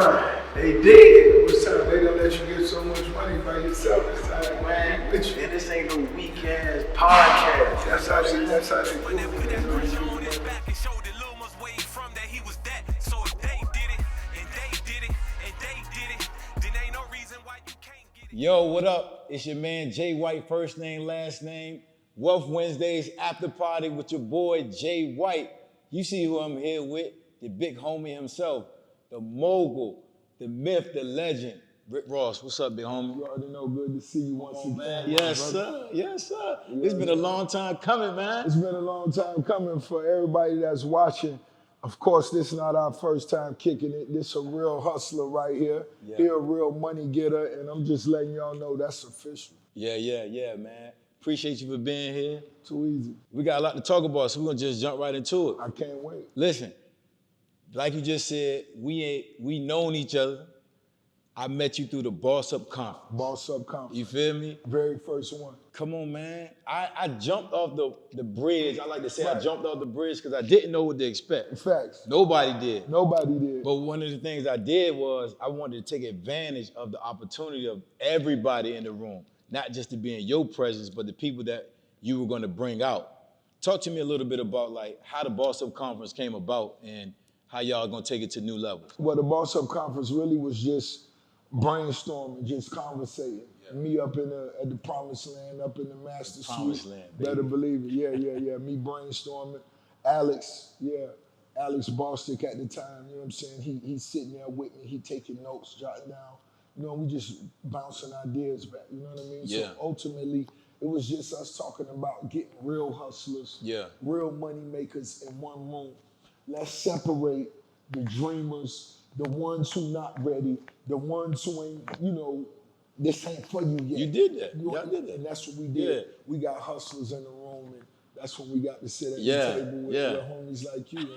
time. They did. It was time. They don't let you get so much money by yourself. It's time, man. And this ain't no weak ass podcast. That's how they do it. Yo, what up? It's your man Jay White, first name, last name. Wealth Wednesdays after party with your boy Jay White. You see who I'm here with, the big homie himself, the mogul, the myth, the legend, Rick Ross. What's up, big homie? You already know, good to see you once again. Man. Yes, sir. Yes, sir. Yeah, it's been a long time coming, man. It's been a long time coming for everybody that's watching. Of course, this is not our first time kicking it. This a real hustler right here. Yeah. He a real money getter, and I'm just letting y'all know that's official. Yeah, man. Appreciate you for being here. Too easy. We got a lot to talk about, so we're gonna just jump right into it. I can't wait. Listen, like you just said, we known each other. I met you through the Boss Up Conference. Boss Up Conference. You feel me? Very first one. Come on, man. I jumped off the bridge. I like to say Right. I jumped off the bridge because I didn't know what to expect. Facts. Nobody did. Nobody did. But one of the things I did was I wanted to take advantage of the opportunity of everybody in the room, not just to be in your presence, but the people that you were going to bring out. Talk to me a little bit about like how the Boss Up Conference came about and how y'all going to take it to new levels. Well, the Boss Up Conference really was just brainstorming, just conversating. Yeah. Me up at the promised land, up in the master suite. Land, better believe it. Yeah. Me brainstorming. Alex Bostic at the time, you know what I'm saying? He's sitting there with me, he taking notes, jotting down. You know, we just bouncing ideas back, you know what I mean? Yeah. So ultimately, it was just us talking about getting real hustlers, real money makers in one room. Let's separate the dreamers, the ones who not ready, the ones who ain't, you know, this ain't for you yet. You did that. Y'all did that. And that's what we did. Yeah. We got hustlers in the room, and that's when we got to sit at the table with homies like you. And,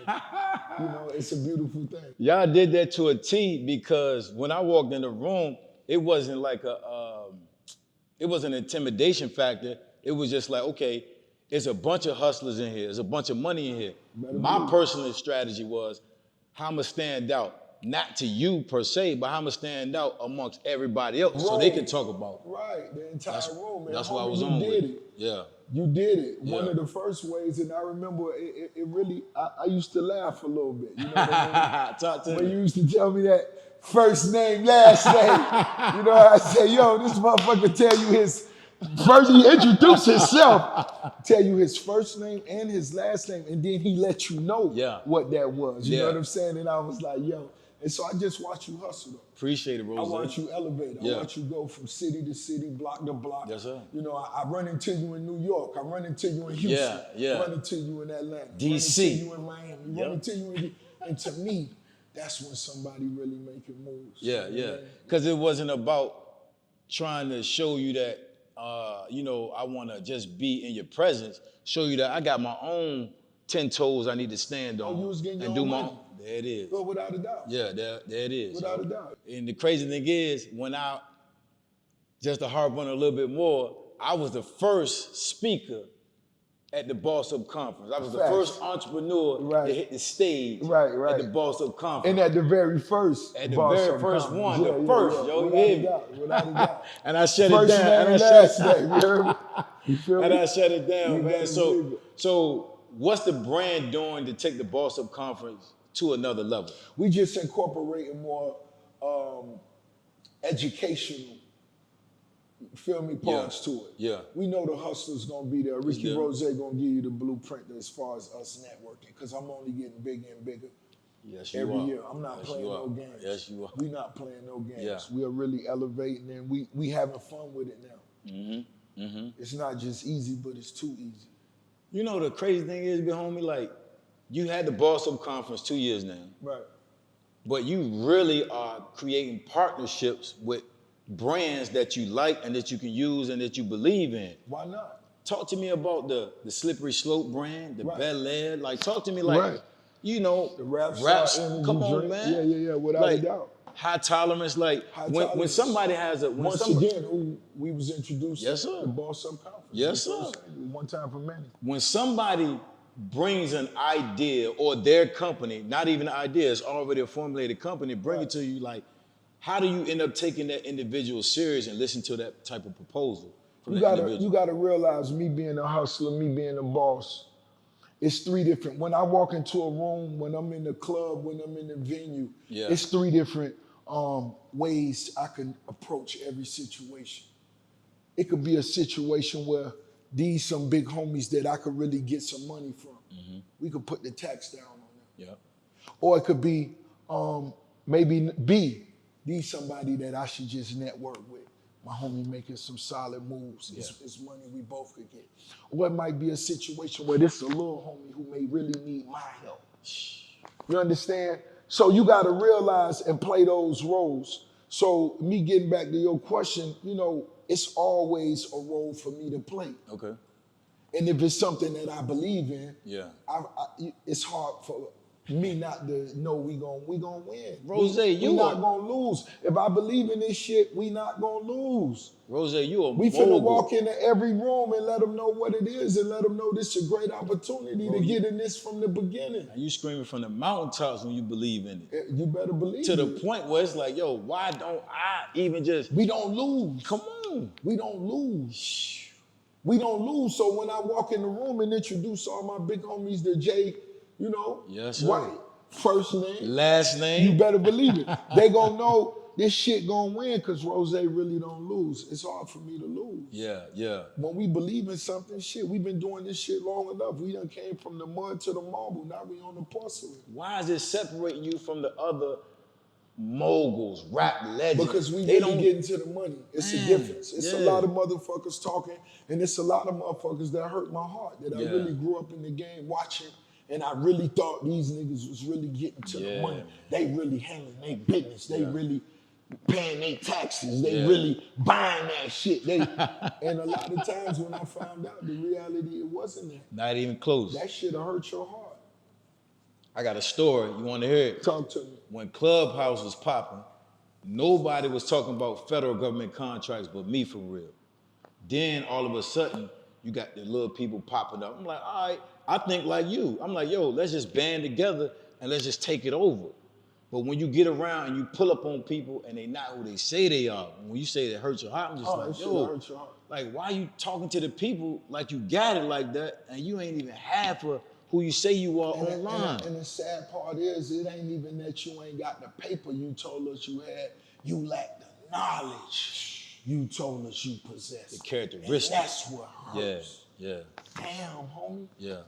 you know, it's a beautiful thing. Y'all did that to a T because when I walked in the room, it wasn't like it was an intimidation factor. It was just like, okay, it's a bunch of hustlers in here. There's a bunch of money in here. My personal strategy was how I'm going to stand out. Not to you per se, but how I'm going to stand out amongst everybody else so they can talk about it. Right, the entire room. Man. That's what I was on with. It. Yeah. You did it. Yeah. One of the first ways, and I remember it really, I used to laugh a little bit. You know what I mean? Talk to when me. you used to tell me that first name, last name. You know, I say, yo, this motherfucker tell you his, first he introduced himself, tell you his first name and his last name, and then he let you know what that was. You know what I'm saying? And I was like, yo. And so I just watch you hustle though. Appreciate it, Rozay. I watch you elevate. I watch you go from city to city, block to block. Yes, sir. You know, I run into you in New York. I run into you in Houston. Yeah. Run into you in Atlanta. DC. Run into you in Miami. Run into you in... And to me, that's when somebody really making moves. Yeah. Because it wasn't about trying to show you that, you know, I want to just be in your presence, show you that I got my own 10 toes I need to stand on. You was getting your and own do my money. own. There it is. Well, without a doubt. Yeah, there it is. Without a doubt. And the crazy thing is, just to harp on it a little bit more, I was the first speaker at the Boss Up Conference. I was the first entrepreneur to hit the stage at the Boss Up Conference. And at the very first At the very first one, the first, yo, without a doubt, without a doubt. And I shut First it down. name, last name, you heard me? You feel me? And I shut it down, You man. better believe it. So what's the brand doing to take the Boss Up Conference to another level? We just incorporating more educational, feel me, parts to it. Yeah. We know the hustler's gonna be there. Ricky Rozay gonna give you the blueprint as far as us networking, because I'm only getting bigger and bigger. Yes, you Every are. year. I'm not playing no games. Yes, you are. We not playing no games. Yeah. We are really elevating, and we having fun with it now. It's not just easy, but it's too easy. You know, the crazy thing is, homie, like, you had the Boss Up Conference 2 years now. Right. But you really are creating partnerships with brands that you like and that you can use and that you believe in. Why not? Talk to me about the Slippery Slope brand, the Belaire. Like, talk to me like, you know, The raps. Come on, man. Yeah, without a doubt. High tolerance, like when somebody has a who we was introduced Yes, to sir. the Boss Up Conference. Yes, sir. One time for many. When somebody brings an idea or their company, not even an idea, it's already a formulated company, bring it to you, like, how do you end up taking that individual serious and listen to that type of proposal from that individual? You gotta realize, me being a hustler, me being a boss, it's three different. When I walk into a room, when I'm in the club, when I'm in the venue, it's three different ways I can approach every situation. It could be a situation where these some big homies that I could really get some money from. We could put the tax down on them. Or it could be maybe B, these somebody that I should just network with. My homie making some solid moves. It's money we both could get. Or it might be a situation where this is a little homie who may really need my help. You understand? So you got to realize and play those roles. So me getting back to your question, you know, it's always a role for me to play. Okay. And if it's something that I believe in, it's hard for me not to know we gonna win. Rozay, we not gonna lose. If I believe in this shit, we not gonna lose. Rozay, you a We mogul. finna walk into every room and let them know what it is and let them know this is a great opportunity to get in this from the beginning. You screaming from the mountaintops when you believe in it. You better believe to it. the point where it's like, yo, why don't I even just... We don't lose. Come on. We don't lose. We don't lose. So when I walk in the room and introduce all my big homies to Jay, you know, White, first name, last name, you better believe it. They gonna know this shit gonna win because Rozay really don't lose. It's hard for me to lose. When we believe in something, shit, we've been doing this shit long enough. We done came from the mud to the marble. Now we on the porcelain. Why is it separating you from the other moguls, rap legends? Because we really get into the money. It's a difference. It's a lot of motherfuckers talking, and it's a lot of motherfuckers that hurt my heart, that I really grew up in the game watching, and I really thought these niggas was really getting to the money. They really handling their business. They really paying their taxes. They really buying that shit. And a lot of times when I found out the reality, it wasn't that. Not even close. That shit'll hurt your heart. I got a story. You want to hear it? Talk to me. When Clubhouse was popping, nobody was talking about federal government contracts but me, for real. Then all of a sudden, you got the little people popping up. I'm like, all right, I think like you. I'm like, yo, let's just band together and let's just take it over. But when you get around and you pull up on people and they not who they say they are, when you say it hurts your heart, I'm just like, yo, hurt your heart. Like, why you talking to the people like you got it like that and you ain't even half of who you say you are online? And the sad part is, it ain't even that you ain't got the paper you told us you had. You lack the knowledge you told us you possessed. The characteristics. And that's what hurts. Yeah. Damn, homie. Yeah.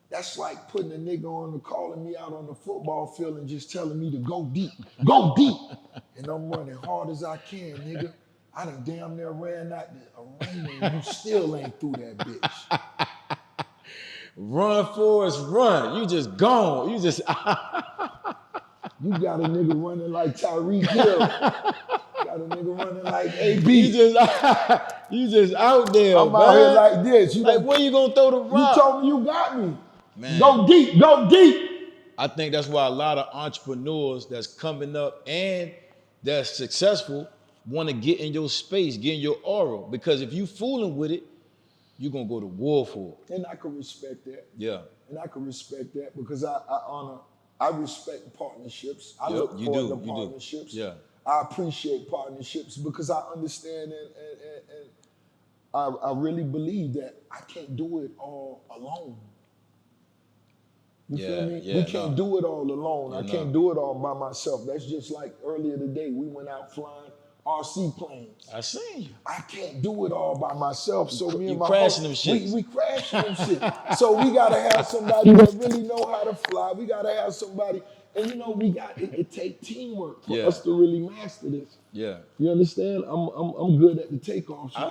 That's like putting a nigga on calling me out on the football field and just telling me to go deep. Go deep. And I'm running hard as I can, nigga. I done damn near ran out the arena and you still ain't through that bitch. Run, Forrest, run. You just gone. You just... You got a nigga running like Tyreek Hill. Got a nigga running like AB. You just out there, I'm out here like this. You like, where you gonna throw the rock? You told me you got me. Man. Go deep, go deep. I think that's why a lot of entrepreneurs that's coming up and that's successful want to get in your space, get in your aura. Because if you fooling with it, you're gonna go to war for it. And I can respect that. Yeah. And I can respect that because I respect partnerships. I look forward to partnerships. Yeah. I appreciate partnerships because I understand and I really believe that I can't do it all alone. You feel me? We can't do it all alone. I can't do it all by myself. That's just like earlier today, we went out flying RC planes. I seen you. I can't do it all by myself. So me and my crashing them shit. We crashing them shit. So we gotta have somebody that really know how to fly. We gotta have somebody, and you know, it take teamwork for us to really master this. Yeah. You understand? I'm good at the takeoffs. I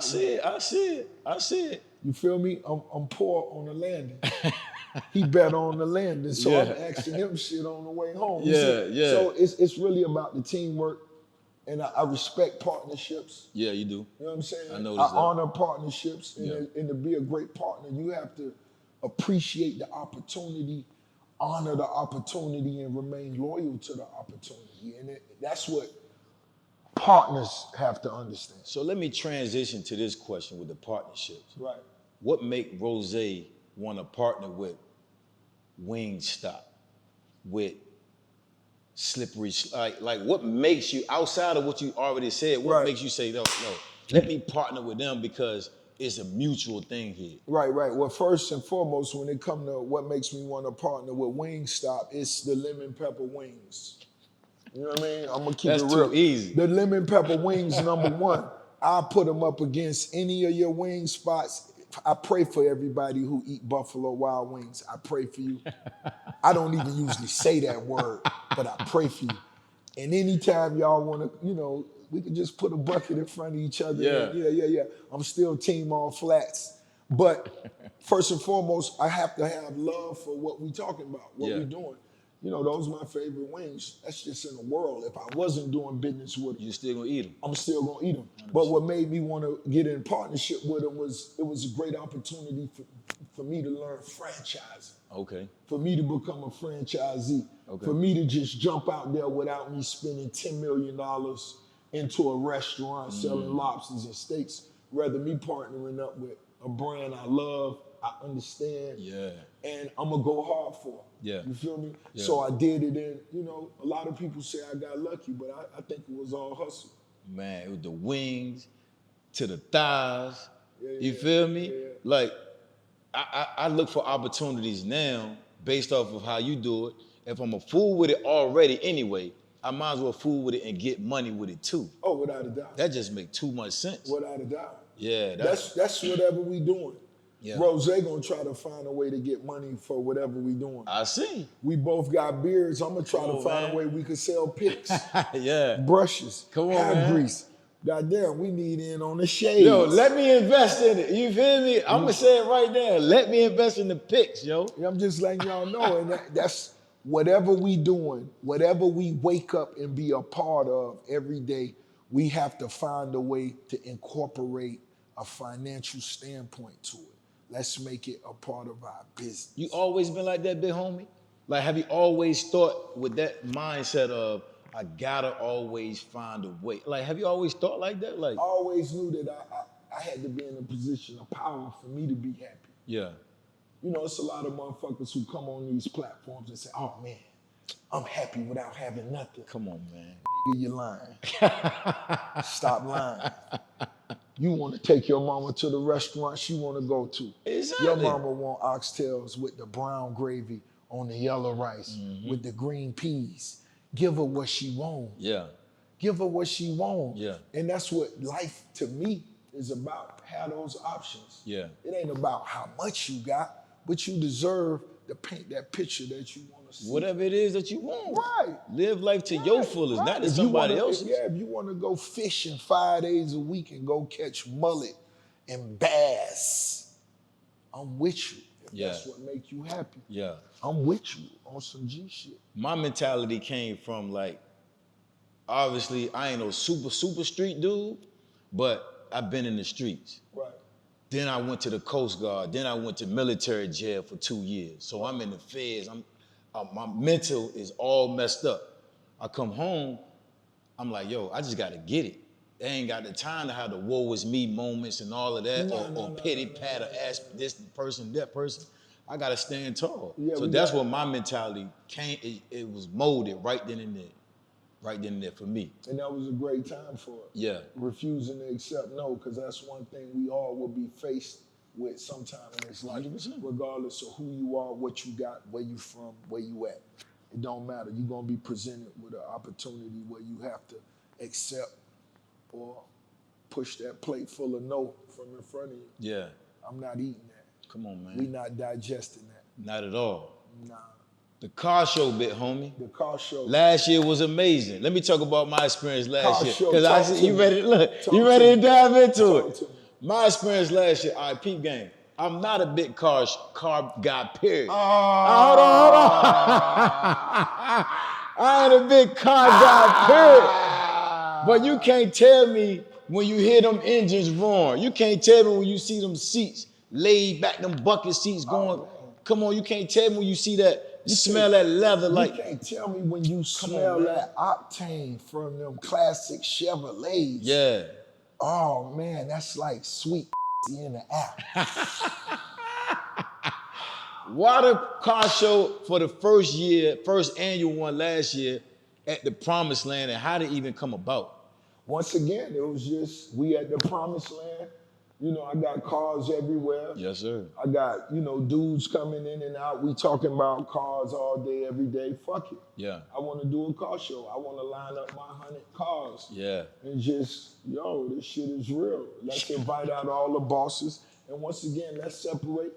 see it. You feel me? I'm poor on the landing. He better on the landing, so I'm asking him shit on the way home. Yeah. So it's really about the teamwork. And I respect partnerships. Yeah, you do. You know what I'm saying? I know. I honor partnerships, and to be a great partner, you have to appreciate the opportunity, honor the opportunity, and remain loyal to the opportunity. And that's what partners have to understand. So let me transition to this question with the partnerships. Right. What make Rozay want to partner with Wingstop with slippery, like what makes you, outside of what you already said, what Right. makes you say, no, let me partner with them because it's a mutual thing here? Right. Well, first and foremost, when it comes to what makes me want to partner with Wingstop, it's the lemon pepper wings. You know what I mean? I'm gonna keep That's it real. too easy. The lemon pepper wings, number one. I put them up against any of your wing spots. I pray for everybody who eat Buffalo Wild Wings. I pray for you. I don't even usually say that word, but I pray for you. And anytime y'all want to, we can just put a bucket in front of each other. Yeah. Yeah. I'm still team all flats. But first and foremost, I have to have love for what we talking about, what Yeah. we doing. Those are my favorite wings. That's just in the world. If I wasn't doing business with them, You still gonna eat them? I'm still gonna eat them. But what made me want to get in partnership with them was it was a great opportunity for me to learn franchising. Okay. For me to become a franchisee. Okay. For me to just jump out there without me spending $10 million into a restaurant selling lobsters and steaks. Rather me partnering up with a brand I love, I understand, and I'm gonna go hard for it. Yeah. You feel me? Yeah. So I did it, and a lot of people say I got lucky, but I think it was all hustle. Man, with the wings to the thighs, you Yeah. feel me? Yeah. Like, I look for opportunities now based off of how you do it. If I'm a fool with it already anyway, I might as well fool with it and get money with it too. Oh, without a doubt. That just make too much sense. Without a doubt. Yeah, That's whatever we doing. Yeah. Rozay gonna try to find a way to get money for whatever we doing. I see. We both got beards. I'm gonna try Come to on, find man. a way we could sell picks, Yeah. brushes, Come on, hair man. grease. Goddamn, we need in on the shades. Yo, let me invest in it. You feel me? I'm gonna say it right there. Let me invest in the picks, yo. I'm just letting y'all know, and that's whatever we doing, whatever we wake up and be a part of every day. We have to find a way to incorporate a financial standpoint to it. Let's make it a part of our business. You always been like that, big homie? Like, have you always thought with that mindset of, I gotta always find a way? Like, have you always thought like that? Like, I always knew that I had to be in a position of power for me to be happy. yeah. It's a lot of motherfuckers who come on these platforms and say, oh man, I'm happy without having nothing. Come on, man. Nigga, you lying. Stop lying. You want to take your mama to the restaurant she want to go to. Exactly. Your mama want oxtails with the brown gravy on the yellow rice, with the green peas. Give her what she want. Yeah. Give her what she want. Yeah. And that's what life, to me, is about. Have those options. Yeah. It ain't about how much you got, but you deserve to paint that picture that you want to see. Whatever it is that you want. Right. Live life to your fullest, not to If you somebody wanna- else's. If you want to go fishing 5 days a week and go catch mullet and bass, I'm with you. If that's what make you happy. Yeah. I'm with you on some G shit. My mentality came from, like, obviously I ain't no super street dude, but I've been in the streets. Right. Then I went to the Coast Guard. Then I went to military jail for 2 years. So I'm in the feds. My mental is all messed up. I come home, I'm like, yo, I just gotta get it. They ain't got the time to have the woe is me moments and all of that, or pity pat or ask this person, that person. I gotta stand tall. Yeah, so that's what my mentality came. It was molded right then and there. Right then and there for me. And that was a great time for it. Yeah. Refusing to accept no, because that's one thing we all will be faced with sometime in this life. 100%. Regardless of who you are, what you got, where you from, where you at. It don't matter. You're gonna be presented with an opportunity where you have to accept or push that plate full of no from in front of you. Yeah. I'm not eating that. Come on, man. We not digesting that. Not at all. Nah. The car show bit, homie. The car show. Last year was amazing. Let me talk about my experience last Car year. show, Because I talk see to you me. ready to look. Talk You to ready to me. dive into Talk it. to me. My experience last year, all right, peep game. I'm not a big car guy, period. Ah. Hold on. I ain't a big car guy, period. But you can't tell me when you hear them engines roaring. You can't tell me when you see them seats laid back, them bucket seats going. Come on, you can't tell me when you see that. You smell that leather like. You can't tell me when you smell man. that octane from them classic Chevrolets. Yeah. Oh man, that's like sweet in the app. why the car show for the first annual one last year at the Promised Land, and how did it even come about? Once again, it was just, we at the Promised Land. You know, I got cars everywhere. Yes, sir. I got, you know, dudes coming in and out. We talking about cars all day, every day. Fuck it. Yeah. I want to do a car show. I want to line up my 100 cars. Yeah. And just, yo, this shit is real. Let's invite out all the bosses. And once again, let's separate.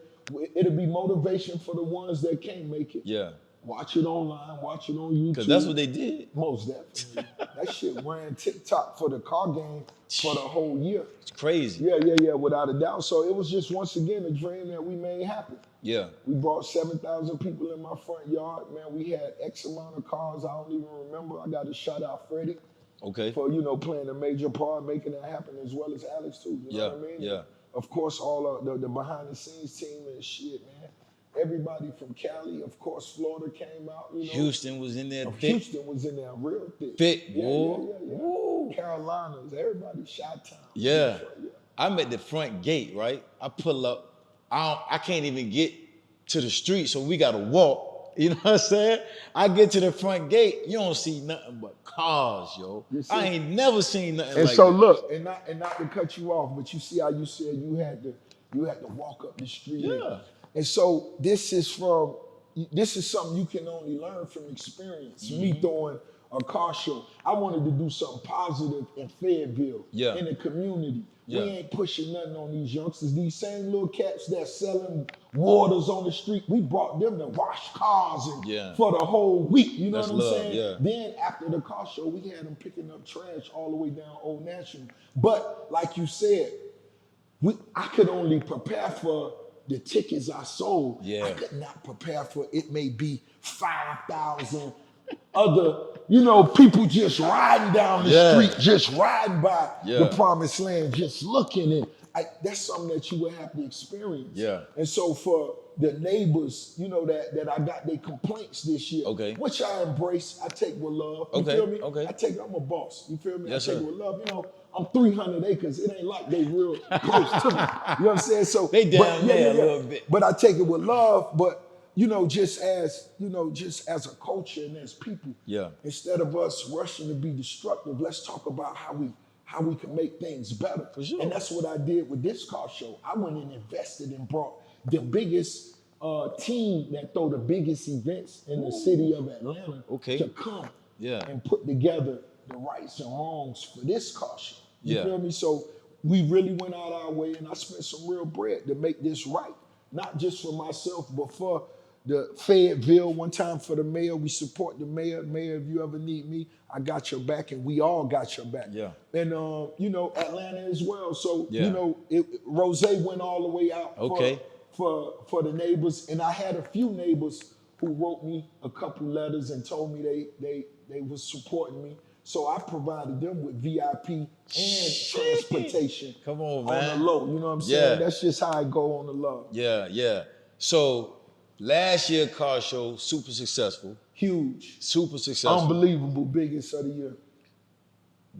It'll be motivation for the ones that can't make it. Yeah. Watch it online, watch it on YouTube. Because that's what they did. Most definitely. That shit ran TikTok for the car game for the whole year. It's crazy. Yeah, without a doubt. So it was just, once again, a dream that we made happen. Yeah. We brought 7,000 people in my front yard. Man, we had X amount of cars. I don't even remember. I got to shout out Freddie. Okay. For, you know, playing a major part, making that happen, as well as Alex, too. You know what I mean? Yeah. Of course, all the behind-the-scenes team and shit, man. Everybody from Cali, of course, Florida came out. You know. Houston was in there thick. Houston was in there real thick. Thick, boy. yeah. Woo. Carolinas, everybody, Chi-Town. Yeah. I'm at the front gate, right? I pull up. I can't even get to the street, so we got to walk. You know what I'm saying? I get to the front gate, you don't see nothing but cars, yo. I ain't never seen nothing and like so that. Look, and not to cut you off, but you see how you said you had to walk up the street. Yeah. And so this is something you can only learn from experience. Me throwing a car show. I wanted to do something positive in Fayetteville, in the community. Yeah. We ain't pushing nothing on these youngsters. These same little cats that's selling waters on the street, we brought them to wash cars for the whole week. You know That's what I'm love, saying? yeah. Then after the car show, we had them picking up trash all the way down Old National. But like you said, I could only prepare for the tickets I sold. Yeah. I could not prepare for it may be 5,000 other, you know, people just riding down the street, just riding by the Promised Land, just looking. And that's something that you would have to experience. Yeah. And so for the neighbors, you know, that I got their complaints this year, which I embrace, I take with love. You feel me? I'm a boss. You feel me? Yes, I take sir. it with love. You know, I'm 300 acres. It ain't like they real close to me. You know what I'm saying? So they down there a little bit. But I take it with love. But you know, just as a culture and as people, instead of us rushing to be destructive, let's talk about how we can make things better. For sure. And that's what I did with this car show. I went and invested and brought the biggest team that throw the biggest events in the city of Atlanta to come and put together the rights and wrongs for this car show. You feel me? So we really went out our way, and I spent some real bread to make this right. Not just for myself, but for the Fayetteville. One time for the mayor, we support the mayor. Mayor, if you ever need me, I got your back, and we all got your back. Yeah. And you know, Atlanta as well. So you know, Rozay went all the way out for the neighbors, and I had a few neighbors who wrote me a couple letters and told me they was supporting me. So I provided them with VIP and transportation. Come on, man. On the low, you know what I'm saying? That's just how I go on the low. Yeah. So last year car show, super successful. Huge. Super successful. Unbelievable, biggest of the year.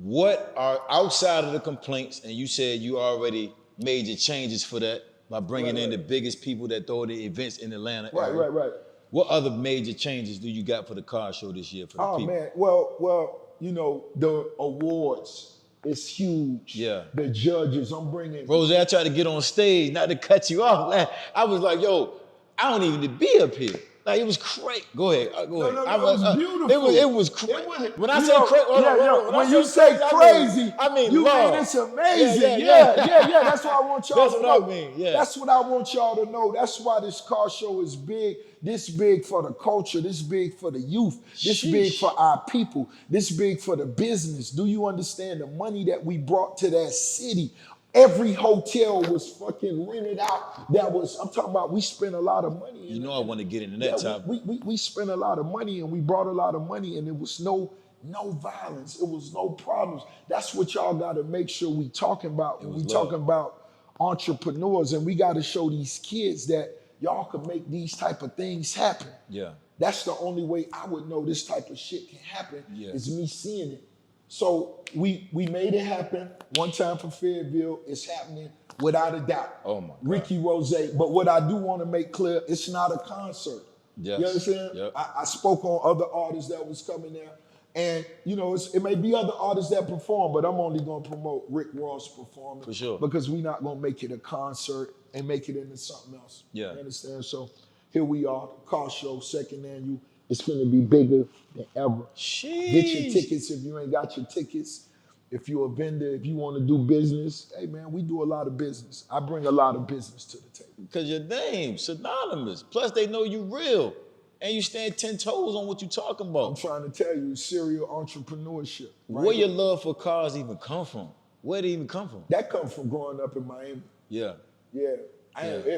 What are, outside of the complaints, and you said you already made your changes for that by bringing in the biggest people that throw the events in Atlanta. Right. What other major changes do you got for the car show this year for the people? Oh man, well, you know, the awards is huge. Yeah. The judges, I'm bringing. Rozay, I tried to get on stage, not to cut you off. Like, I was like, yo, I don't even need to be up here. Like, it was crazy. Go ahead. Go ahead. No, it was beautiful. It was crazy. When I say crazy, when you say crazy, I mean you love. mean it's amazing. Yeah. That's what I want y'all to know. That's what I mean, yeah. That's what I want y'all to know. That's why this car show is big. This big for the culture. This big for the youth. This big for our people. This big for the business. Do you understand the money that we brought to that city? Every hotel was fucking rented out. I'm talking about, we spent a lot of money. You know I want to get into that topic. We spent a lot of money, and we brought a lot of money, and it was no violence. It was no problems. That's what y'all got to make sure we talking about when we talking about entrepreneurs, and we got to show these kids that y'all can make these type of things happen. Yeah. That's the only way I would know this type of shit can happen is me seeing it. So we made it happen one time for Fayetteville. It's happening without a doubt. Oh my God. Ricky Rozay. But what I do want to make clear, it's not a concert. Yes. You understand? Yep. I spoke on other artists that was coming there. And, you know, it may be other artists that perform, but I'm only going to promote Rick Ross performing. For sure. Because we're not going to make it a concert and make it into something else. Yeah. You understand? So here we are, car show, second annual. It's going to be bigger than ever. Sheesh. Get your tickets if you ain't got your tickets. If you're a vendor, if you want to do business, hey man, we do a lot of business. I bring a lot of business to the table. Because your name's synonymous. Plus, they know you real. And you stand 10 toes on what you talking about. I'm trying to tell you, serial entrepreneurship. Right? Where your love for cars even come from? Where did it even come from? That comes from growing up in Miami. Yeah. Yeah.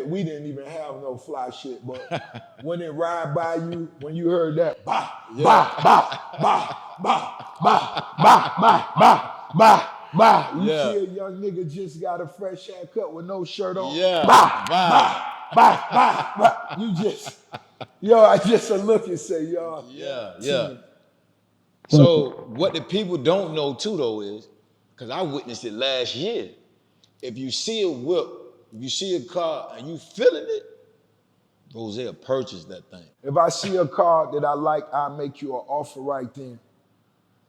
We didn't even have no fly shit, but when it ride by you, when you heard that, bah, bah, bah, bah, bah, bah, bah, bah, bah, bah, bah, you see a young nigga just got a fresh haircut with no shirt on. Yeah. Bah, bah, bah, bah, bah. You just, I just look and say, yo. Yeah. So what the people don't know too though is, because I witnessed it last year, if you see a whip, if you see a car and you feeling it, Rozay will purchase that thing. If I see a car that I like, I'll make you an offer right then.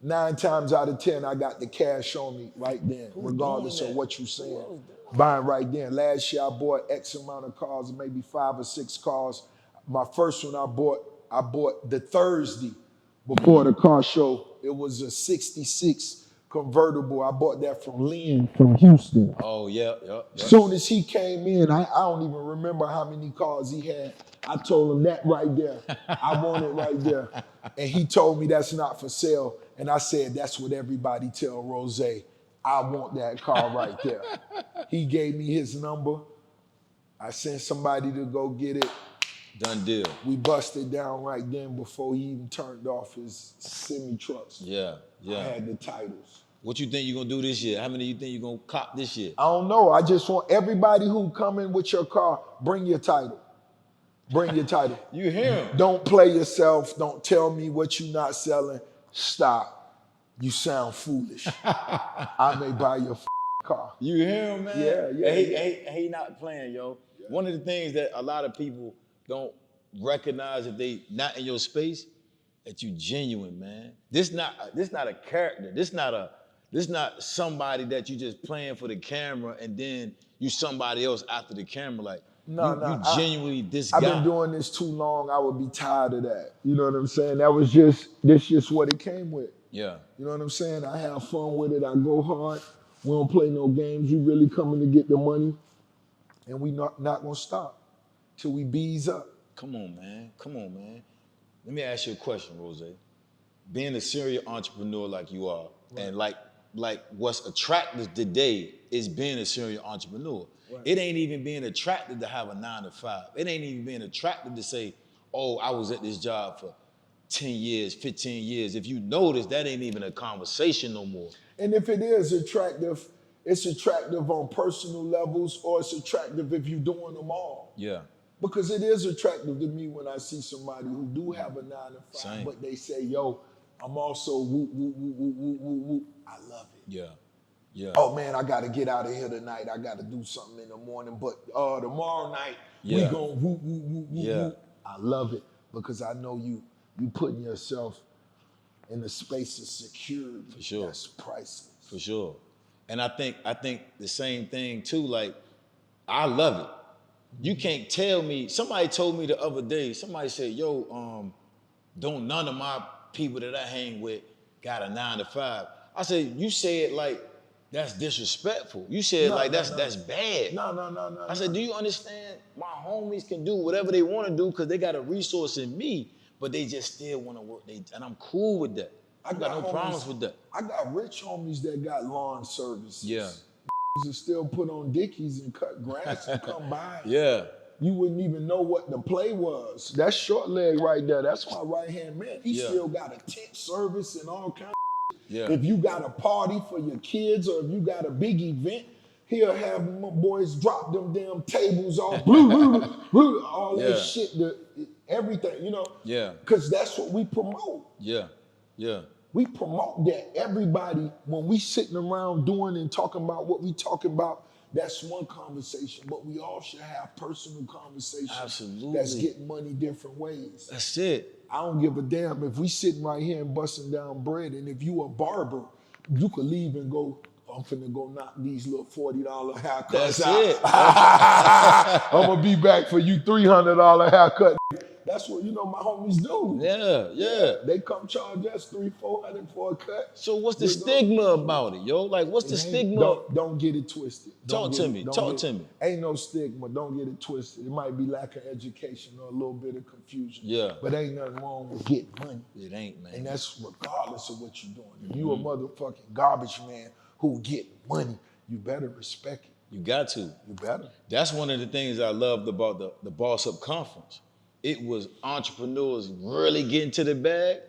9 times out of 10, I got the cash on me right then, regardless of what you're saying. Buying right then. Last year, I bought X amount of cars, maybe 5 or 6 cars. My first one I bought the Thursday before the car show. It was a 66 convertible. I bought that from Lynn from Houston. Oh, yeah. Soon as he came in, I don't even remember how many cars he had. I told him that right there. I want it right there. And he told me that's not for sale. And I said, that's what everybody tell Rozay. I want that car right there. He gave me his number. I sent somebody to go get it. Done deal. We busted down right then before he even turned off his semi-trucks. Yeah. I had the titles. What you think you're going to do this year? How many you think you're going to cop this year? I don't know. I just want everybody who come in with your car, bring your title. Bring your title. You hear him. Don't play yourself. Don't tell me what you're not selling. Stop. You sound foolish. I may buy your car. You hear him, man? Yeah. He not playing, yo. Yeah. One of the things that a lot of people don't recognize if they not in your space, that you genuine, man. This not a character. This not somebody that you just playing for the camera and then you somebody else after the camera. Like, you genuinely this guy. I've been doing this too long. I would be tired of that. You know what I'm saying? That's just what it came with. Yeah. You know what I'm saying? I have fun with it. I go hard. We don't play no games. We really coming to get the money. And we not gonna stop till we bees up. Come on, man. Let me ask you a question, Rozay. Being a serial entrepreneur like you are, right. And like what's attractive today is being a serial entrepreneur. Right. It ain't even being attractive to have a 9 to 5. It ain't even being attractive to say, oh, I was at this job for 10 years, 15 years. If you notice, that ain't even a conversation no more. And if it is attractive, it's attractive on personal levels or it's attractive if you're doing them all. Yeah. Because it is attractive to me when I see somebody who do have a 9 to 5, Same. But they say, yo, I'm also woo, woo, woo, woo, woo, woo, woo. I love it. Yeah. Oh man, I gotta get out of here tonight. I gotta do something in the morning, but tomorrow night we gonna woo, woo, woo, woo, woo. I love it because I know you putting yourself in a space of security. For sure. That's priceless. For sure. And I think the same thing too, like, I love it. You can't tell me, somebody told me the other day, somebody said, yo, don't none of my people that I hang with got a 9 to 5. I said, you say it like that's disrespectful. You said that's bad. No. I said, do you understand? My homies can do whatever they want to do because they got a resource in me, but they just still want to work. And I'm cool with that. I got no problems with that. I got rich homies that got lawn services. Yeah. To still put on dickies and cut grass and come by. Yeah. You wouldn't even know what the play was. That's short leg right there. That's my right-hand man. He still got a tent service and all kinds of Yeah. If you got a party for your kids or if you got a big event, he'll have my boys drop them damn tables off, all that shit, everything, you know? Yeah. Because that's what we promote. Yeah. We promote that everybody, when we sitting around doing and talking about what we talking about, That's one conversation, but we all should have personal conversations. Absolutely. That's getting money different ways. That's it. I don't give a damn if we sitting right here and busting down bread, and if you a barber, you could leave and go, I'm finna go knock these little $40 haircuts That's out. it. I'm gonna be back for you $300 haircut. That's what, you know, my homies do. Yeah. They come charge us $300-400 for a cut. So what's the stigma about it, yo? Like, what's the stigma? Don't get it twisted. Talk to me. Ain't no stigma. Don't get it twisted. It might be lack of education or a little bit of confusion. Yeah. But ain't nothing wrong with getting money. It ain't, man. And that's regardless of what you're doing. If you a motherfucking garbage man who get money, you better respect it. You got to. You better. That's one of the things I loved about the Boss Up Conference. It was entrepreneurs really getting to the bag,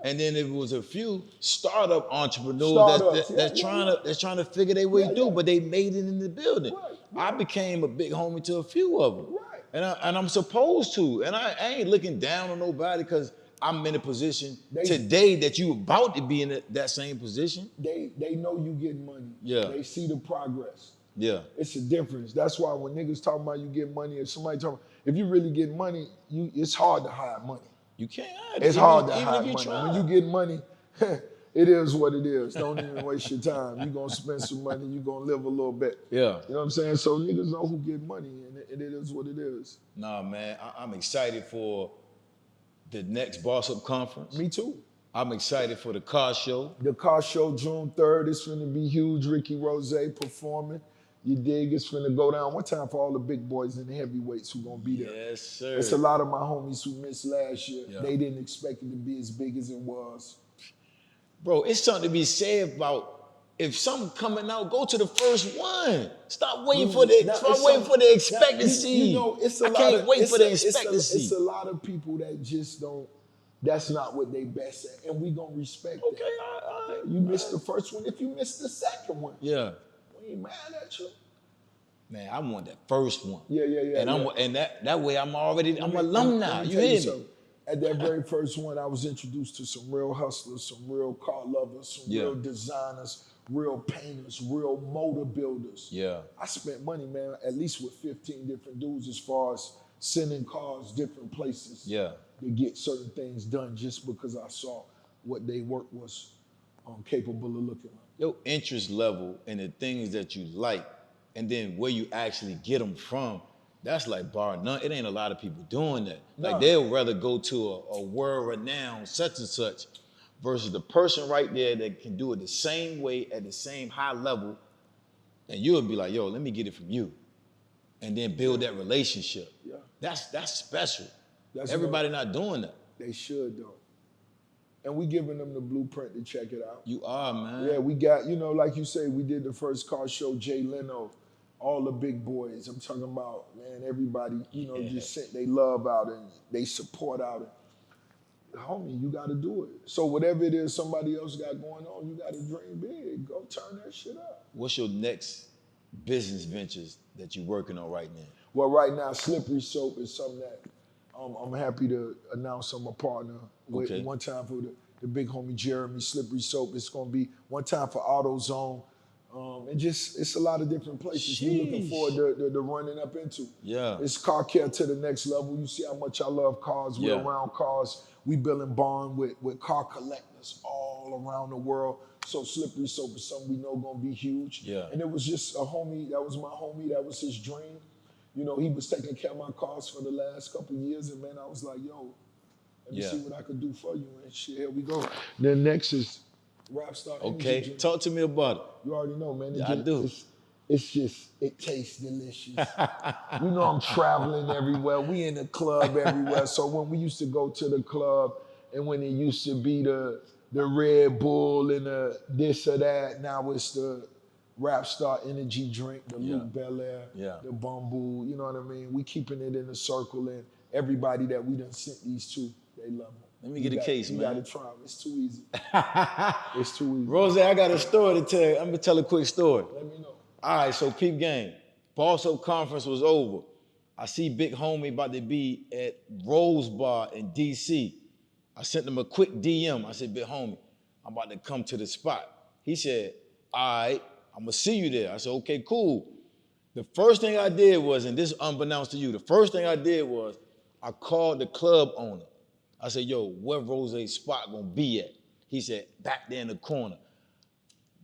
and then it was a few startup entrepreneurs that's trying to figure their way through, but they made it in the building. Right. I became a big homie to a few of them, and I'm supposed to, and I ain't looking down on nobody because I'm in a position today that you about to be in that same position. They know you getting money. Yeah. They see the progress. Yeah. It's a difference. That's why when niggas talking about you get money, if somebody talking, if you really get money, it's hard to hide money. You can't hide it. It's hard to hide money. Try. When you get money, it is what it is. Don't even waste your time. You're gonna spend some money, you're gonna live a little bit. Yeah. You know what I'm saying? So niggas know who get money, and it is what it is. Nah, man, I'm excited for the next Boss Up Conference. Me too. I'm excited for the car show. The car show, June 3rd, it's gonna be huge. Ricky Rozay performing. You dig? It's finna go down. One time for all the big boys and the heavyweights who gonna be there. Yes, sir. It's a lot of my homies who missed last year. Yeah. They didn't expect it to be as big as it was. Bro, it's something to be said about if something coming out, go to the first one. Stop waiting for the expectancy. You know, I can't wait for the expectancy. It's a lot of people that just don't. That's not what they best at, and we gonna respect that. Okay, all right. You missed the first one. If you missed the second one, yeah. we ain't mad at you. Man, I want that first one. Yeah. And that way I'm alumni. You hear me? At that very first one, I was introduced to some real hustlers, some real car lovers, some real designers, real painters, real motor builders. Yeah. I spent money, man, at least with 15 different dudes as far as sending cars different places to get certain things done just because I saw what they work was capable of looking like. Your interest level in the things that you like and then where you actually get them from, that's like bar none. It ain't a lot of people doing that. No. Like they'll rather go to a world-renowned such and such versus the person right there that can do it the same way at the same high level, and you'll be like, yo, let me get it from you. And then build that relationship. Yeah. That's special. That's Everybody not doing that. They should, though. And we giving them the blueprint to check it out. You are, man. Yeah, we got, like you say, we did the first car show, Jay Leno, all the big boys. I'm talking about, man, everybody, just sent they love out and they support out. And, homie, you got to do it. So whatever it is somebody else got going on, you got to dream big. Go turn that shit up. What's your next business ventures that you're working on right now? Well, right now, Slippery Soap is something that I'm happy to announce I'm a partner with. Okay. One time for the big homie Jeremy. Slippery Soap. It's going to be one time for AutoZone. And just, it's a lot of different places we're looking forward to running up into. Yeah. It's car care to the next level. You see how much I love cars. We're around cars. We building bond with car collectors all around the world. So Slippery Soap is something we know going to be huge. Yeah. And it was just a homie. That was my homie. That was his dream. He was taking care of my cars for the last couple of years. And, man, I was like, yo, let me see what I could do for you. And shit, here we go. Then next is Rap Star. Okay, talk to me about it. You already know, man. I do. It's just, it tastes delicious. I'm traveling everywhere. We in the club everywhere. So when we used to go to the club and when it used to be the Red Bull and the this or that, now it's the Rap Star energy drink, the Luc Belaire, the Bumble, you know what I mean? We keeping it in a circle, and everybody that we done sent these to, they love them. Let me get a case, man. You gotta try them. It's too easy. It's too easy. Rozay, I got a story to tell you. I'm gonna tell a quick story. Let me know. All right, so peep game. Boss Up Conference was over. I see big homie about to be at Rose Bar in DC. I sent him a quick DM. I said, big homie, I'm about to come to the spot. He said, all right, I'm gonna see you there. I said, okay, cool. The first thing I did was, and this is unbeknownst to you, the first thing I did was I called the club owner. I said, yo, where Rozay's spot gonna be at? He said, back there in the corner.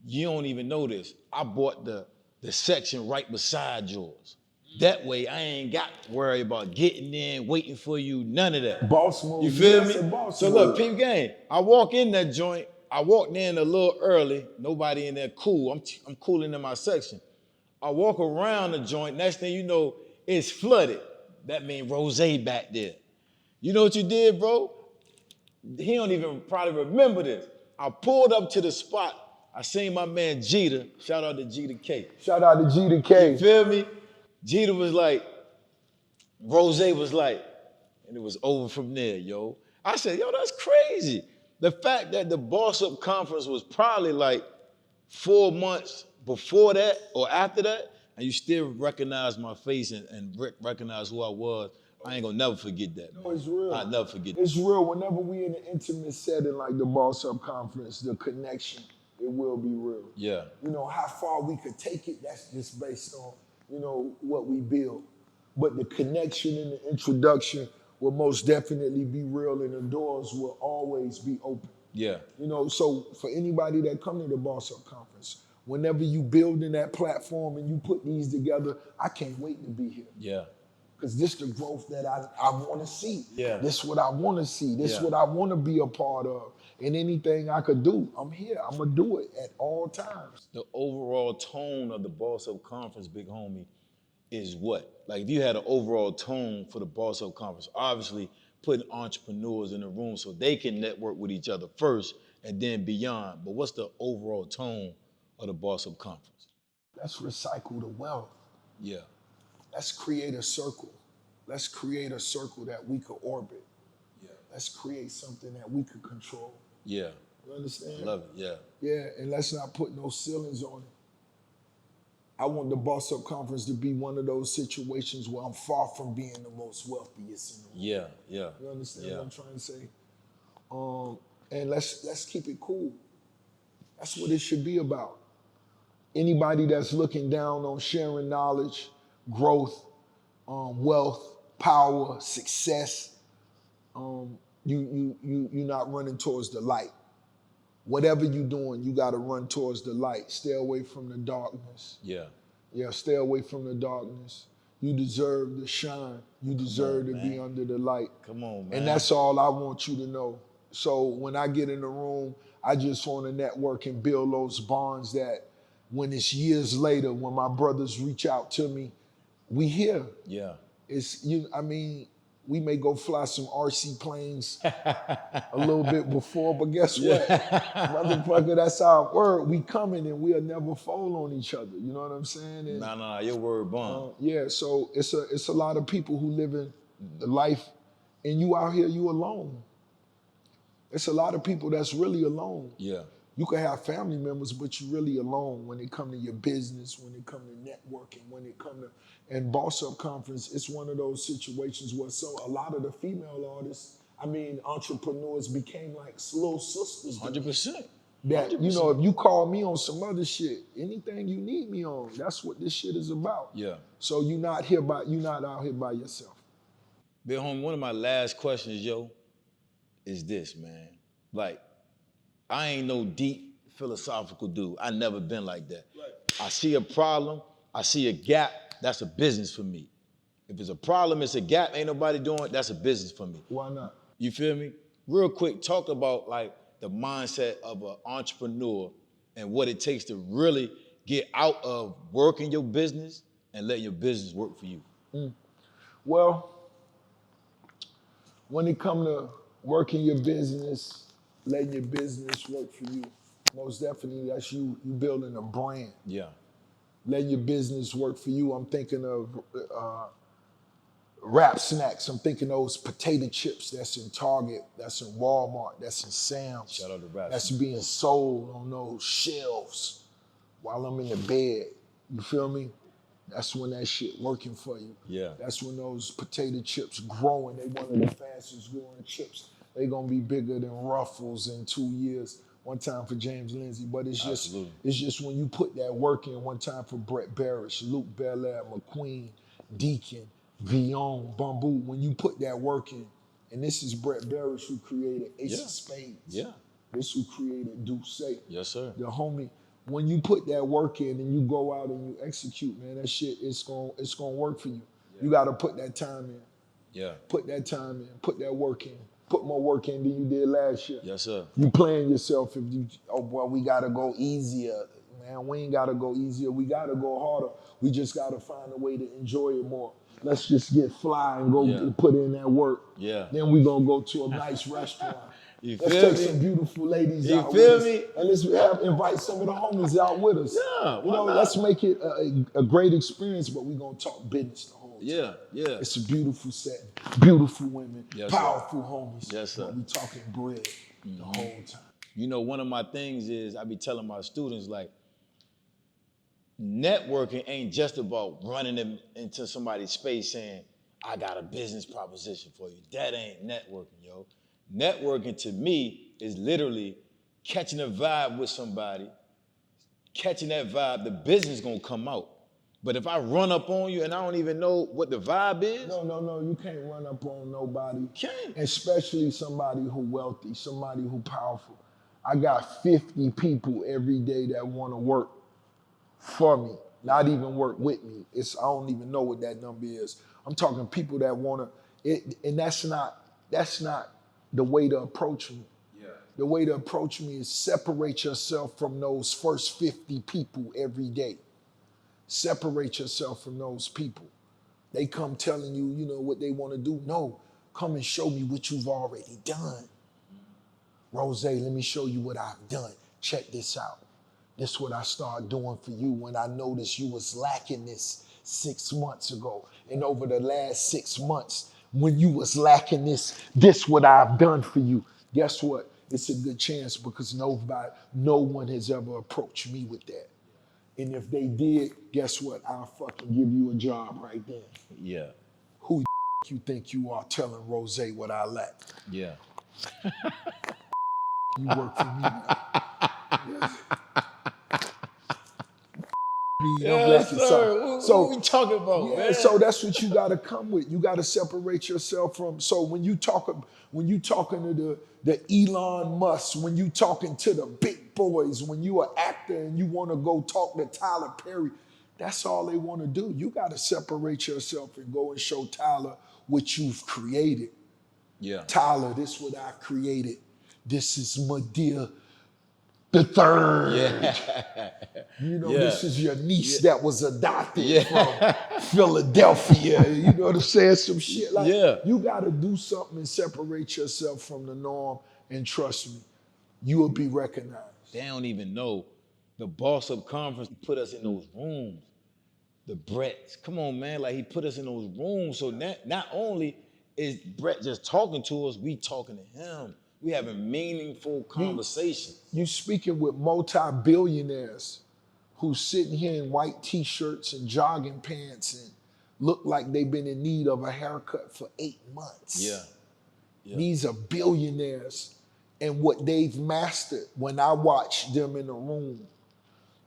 You don't even know this. I bought the section right beside yours. That way I ain't got to worry about getting in, waiting for you, none of that. Boss move. You feel me? So Move. look, peep game. I walk in that joint, I walked in a little early, nobody in there cool. I'm cooling in my section. I walk around the joint, next thing you know, it's flooded. That means Rozay back there. You know what you did, bro? He don't even probably remember this. I pulled up to the spot. I seen my man Jeter. Shout out to Jeter K. Shout out to G to K. You feel me? Jeter was like, Rozay was like, and it was over from there, yo. I said, yo, that's crazy. The fact that the Boss Up Conference was probably like 4 months before that or after that, and you still recognize my face and recognize who I was, I ain't gonna never forget that. No, it's real. I'll never forget that. It's real. Whenever we in an intimate setting like the Boss Up Conference, the connection, it will be real. Yeah. You know, how far we could take it, that's just based on, you know, what we build. But the connection and the introduction will most definitely be real, and the doors will always be open. Yeah. You know, so for anybody that come to the Boss Up Conference, whenever you building that platform and you put these together, I can't wait to be here. Yeah. Because this the growth that I want to see. Yeah. This what I want to see. This Yeah. what I want to be a part of. And anything I could do, I'm here. I'm going to do it at all times. The overall tone of the Boss Up Conference, big homie, is what? Like if you had an overall tone for the Boss Up Conference, obviously putting entrepreneurs in the room so they can network with each other first and then beyond. But what's the overall tone of the Boss Up Conference? Let's recycle the wealth. Yeah. Let's create a circle. Let's create a circle that we could orbit. Yeah. Let's create something that we could control. Yeah. You understand? Love it. Yeah. Yeah, and let's not put no ceilings on it. I want the Boss Up Conference to be one of those situations where I'm far from being the most wealthiest in the world. Yeah. Yeah. You understand Yeah. what I'm trying to say? And let's keep it cool. That's what it should be about. Anybody that's looking down on sharing knowledge, growth, wealth, power, success, you're not running towards the light. Whatever you're doing, you got to run towards the light. Stay away from the darkness. Yeah. Yeah, stay away from the darkness. You deserve to shine. You deserve to be under the light. Come on, man. And that's all I want you to know. So when I get in the room, I just want to network and build those bonds that when it's years later, when my brothers reach out to me, we here. Yeah. We may go fly some RC planes a little bit before, but guess what? Motherfucker, that's our word. We coming and we'll never fall on each other. You know what I'm saying? And, Nah, your word bond. yeah, so it's a lot of people who live in the life, and you out here, you alone. It's a lot of people that's really alone. Yeah. You can have family members, but you're really alone when it come to your business, when it come to networking, when it come to, and Boss Up Conference, it's one of those situations where a lot of the female artists, entrepreneurs became like little sisters. 100%. That, 100%. you know, if you call me on some other shit, anything you need me on, that's what this shit is about. Yeah. So you're not out here by yourself. Big homie, one of my last questions, yo, is this, man. Like, I ain't no deep philosophical dude. I never been like that. Right. I see a problem, I see a gap, that's a business for me. If it's a problem, it's a gap, ain't nobody doing it, that's a business for me. Why not? You feel me? Real quick, talk about like the mindset of an entrepreneur and what it takes to really get out of working your business and letting your business work for you. Well, when it comes to working your business, letting your business work for you, most definitely that's you building a brand. Yeah. Letting your business work for you. I'm thinking of Rap Snacks. I'm thinking those potato chips that's in Target, that's in Walmart, that's in Sam's. Shout out to Rap That's Snacks. being sold on those shelves while I'm in the bed. You feel me? That's when that shit working for you. Yeah. That's when those potato chips growing. They one of the fastest growing chips. They gonna be bigger than Ruffles in 2 years. one time for James Lindsay, but Absolutely. it's just when you put that work in, one time for Brett Barish, Luc Belaire, McQueen, Deacon, Vion, Bamboo, when you put that work in, and this is Brett Barish who created Ace Yeah. of Spades. Yeah. This who created Douce. Yes, sir. The homie, when you put that work in and you go out and you execute, man, that shit, it's gonna work for you. You gotta put that time in. Yeah. Put that time in. Put that work in. Put more work in than you did last year. Yes, sir. You playing yourself if you, oh boy, we gotta go easier. Man, we ain't gotta go easier. We gotta go harder. We just gotta find a way to enjoy it more. Let's just get fly and go put in that work. Yeah. Then we gonna go to a nice restaurant. You Let's feel take me? some beautiful ladies You out feel with me? us. And let's invite some of the homies out with us. Yeah, You why know, not? let's make it a great experience, but we're gonna talk business the whole time. Yeah, yeah. It's a beautiful setting, beautiful women, Yes, sir. powerful homies. Yes, sir. But we talking bread the whole time. You know, one of my things is I be telling my students, like, networking ain't just about running them into somebody's space saying, I got a business proposition for you. That ain't networking, yo. Networking to me is literally catching a vibe with somebody, catching that vibe, the business gonna come out. But if I run up on you and I don't even know what the vibe is, No, you can't run up on nobody. Can't. Especially somebody who wealthy, somebody who powerful. I got 50 people every day that want to work for me, not even work with me. I don't even know what that number is. I'm talking people that want to, and that's not the way to approach me. Yeah. The way to approach me is separate yourself from those first 50 people every day. Separate yourself from those people. They come telling you, you know, what they want to do. No, come and show me what you've already done. Rozay, let me show you what I've done. Check this out. This is what I started doing for you when I noticed you was lacking this 6 months ago. And over the last 6 months, when you was lacking this what I've done for you. Guess what? It's a good chance because no one has ever approached me with that. And if they did, guess what? I'll fucking give you a job right then. yeah, Who you think you are telling Rozay what I lack? yeah. You work for me now. Yes. Yes, sir. What we talking about, yeah, man? so that's what you got to come with. You got to separate yourself from. So when you talking to the Elon Musk, when you talking to the big boys, when you an actor and you want to go talk to Tyler Perry, that's all they want to do. You got to separate yourself and go and show Tyler what you've created. Yeah. Tyler, this is what I created. This is Medea the third. Yeah. You know, Yeah. this is your niece that was adopted from Philadelphia. You know what I'm saying? Some shit like you gotta do something and separate yourself from the norm, and trust me, you will be recognized. They don't even know. The Boss Up Conference put us in those rooms. The Bretts. Come on, man. Like, he put us in those rooms. So not only is Brett just talking to us, we talking to him. We having meaningful conversations. You speaking with multi-billionaires who's sitting here in white t-shirts and jogging pants and look like they've been in need of a haircut for 8 months. Yeah. These are billionaires. And what they've mastered, when I watch them in the room,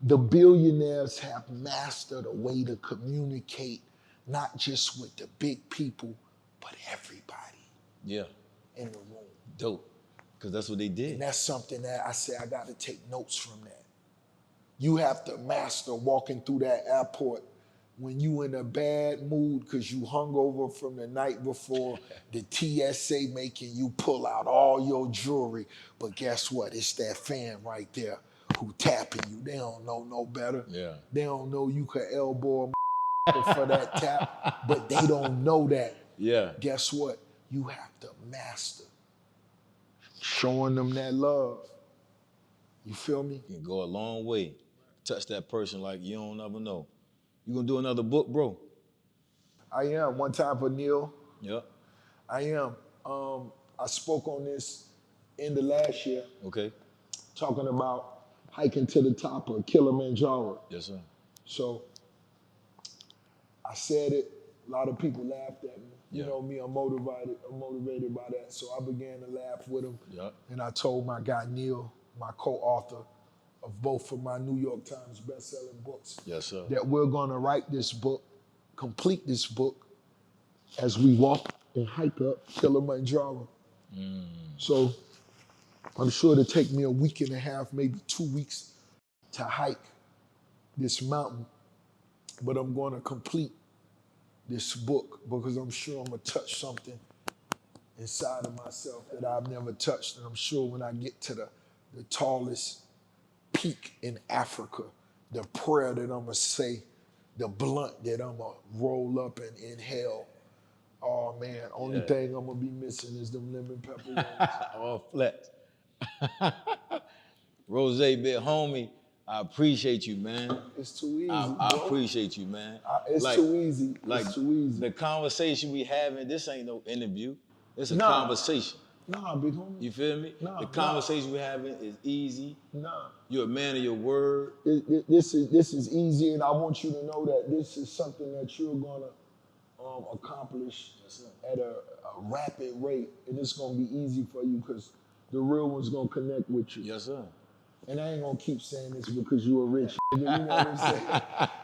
the billionaires have mastered a way to communicate, not just with the big people, but everybody in the room. Dope. Because that's what they did. And that's something that I say I got to take notes from that. You have to master walking through that airport when you in a bad mood because you hungover from the night before, the TSA making you pull out all your jewelry. But guess what? It's that fan right there who tapping you. They don't know no better. Yeah. They don't know you could elbow a for that tap, but they don't know that. Yeah. Guess what? You have to master showing them that love. You feel me? You can go a long way. Touch that person like you don't ever know. You gonna do another book, bro? I am. One time for Neil. Yep. I am. I spoke on this end of last year, Okay. talking about hiking to the top of Kilimanjaro. Yes, sir. So I said it. A lot of people laughed at me. You Yeah. know me, I'm motivated by that. So I began to laugh with them. Yep. And I told my guy Neil, my co-author of both of my New York Times best-selling books. Yes, sir. That we're gonna write this book, complete this book, as we walk and hike up Kilimanjaro. So I'm sure it'll take me a week and a half, maybe 2 weeks to hike this mountain, but I'm gonna complete this book because I'm sure I'm gonna touch something inside of myself that I've never touched. And I'm sure when I get to the tallest peak in Africa, the prayer that I'm gonna say, the blunt that I'm gonna roll up and inhale, oh man, only thing I'm gonna be missing is them lemon pepper wings. All flat. Rozay, big homie, I appreciate you, man. It's too easy, I bro. appreciate you, man. It's too easy. It's too easy. The conversation we having, this ain't no interview. It's a Nah. conversation. Nah, big homie. You feel me? Nah, the conversation we having is easy. Nah. You're a man of your word. This is easy, and I want you to know that this is something that you're gonna accomplish at a rapid rate, and it's gonna be easy for you because the real one's gonna connect with you. Yes, sir. And I ain't gonna keep saying this because you a rich nigga, you know what I'm saying?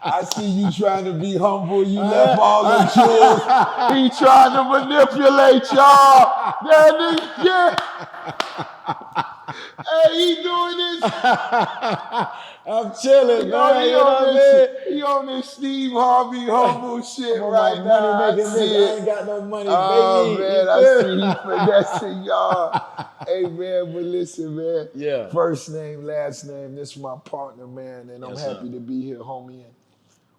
I see you trying to be humble, you left all the jewels. He trying to manipulate y'all. That nigga, yeah. Hey, he doing this. I'm chilling, man. You know what I mean? He on this Steve Harvey humble shit I'm on right my now. money making I see nigga. I it. ain't got no money, Oh baby. man, You I feel see me? he finessing y'all. Hey man, but listen, man. Yeah. First name, last name. This is my partner, man, and I'm Yes, happy sir. to be here, homie. And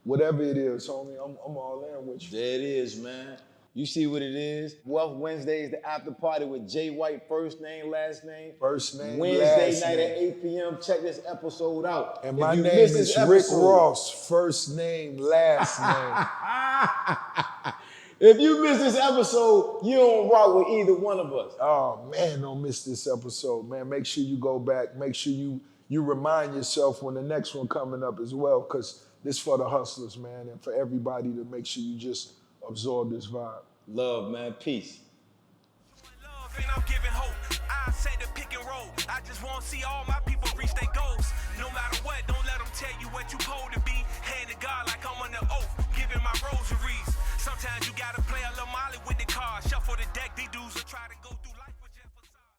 whatever it is, homie, I'm all in with you. There it is, man. You see what it is? Wealth Wednesday is the after party with Jay White, first name, last name. First name, Wednesday last night name. at 8 p.m. Check this episode out. And If my you name missed is this Rick episode- Ross. First name, last name. If you missed this episode, you don't rock with either one of us. Oh man, don't miss this episode, man. Make sure you go back. Make sure you remind yourself when the next one coming up as well, because this for the hustlers, man, and for everybody to make sure you just absorb this vibe. Love, man. Peace. Love and I'm giving hope. I say the pick and roll. I just want to see all my people reach their goals. No matter what, don't let them tell you what you supposed to be. Hand to God like I'm on the oath.